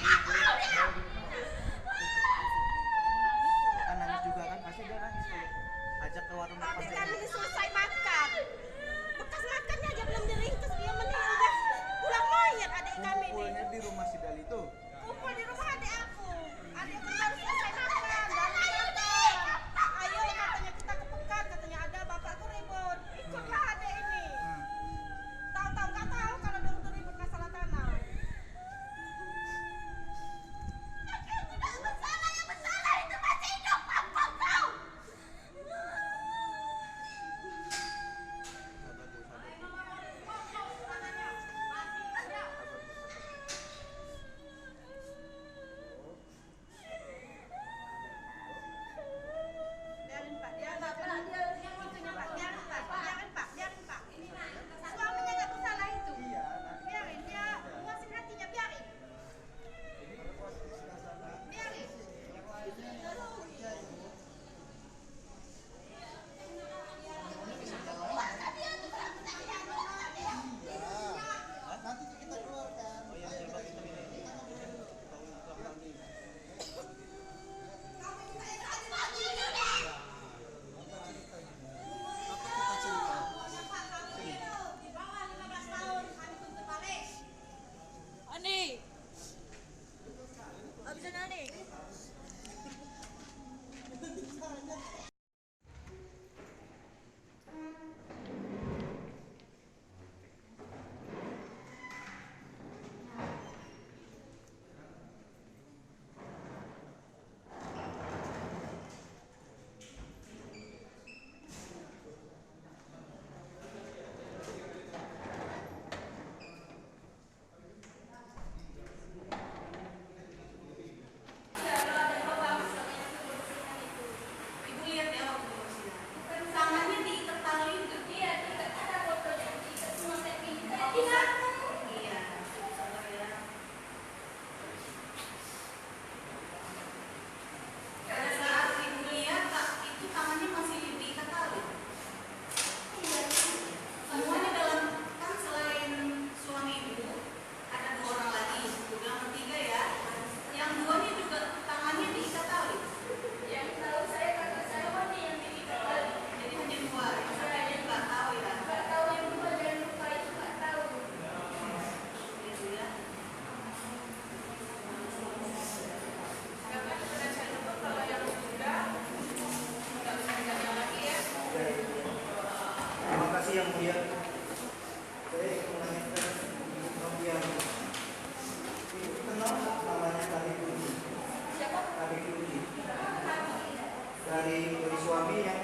Kan nangis juga kan, pasti dia nangis kalau ajak ke warung makan. Adik kami ini selesai makan, bekas makannya aja belum diringkus, dia mending udah pulang mayat adik kami ini. Kumpulnya di rumah si Dali tuh. Kumpul di rumah adik aku. Adik aku baru selesai makan, Dali makan. Ayo katanya kita ke Pekan, katanya ada bapakku ribut. Ikutlah adik ini. Tahu-tahu nggak tahu kalau dia udah ribut masalah tanah. Sabar Bu, sabar. Biarin Pak, biarin Pak, biarin Pak. Suaminya nggak bersalah itu. Iya, Biarin dia luasin hatinya, biarin. Biarin. Nanti kita keluarkan. Oh yang coba kita ini. Tahu buka kami. Ani, habisan Ani. Ibu lihat ya waktu persidangan. Tangannya diikat tali itu. Iya, diikat, ada fotonya. Diikat semua taping. Iya. Iya. Sabar ya. Pada saat ibu lihat, itu tangannya masih diikat tali. Iya. Semuanya dalam, kan selain suami ibu, ada 2 orang lagi. Udah bertiga ya. Yang 2 nya juga tangannya diikat tali. Yang tahu saya kakak saya mana yang diikat tali. Jadi hanya 2. Yang satu aja nggak tahu ya. Nggak tahu yang 2, jangan lupa itu nggak tahu. Gitu ya. Kakak sudah saya lupa kalau yang sudah nggak bisa ditanya lagi ya. Terima kasih yang mulia. Saya menanyakan yang itu kenal namanya Tari Kunci. Siapa? Tari Kunci. Dari suami yang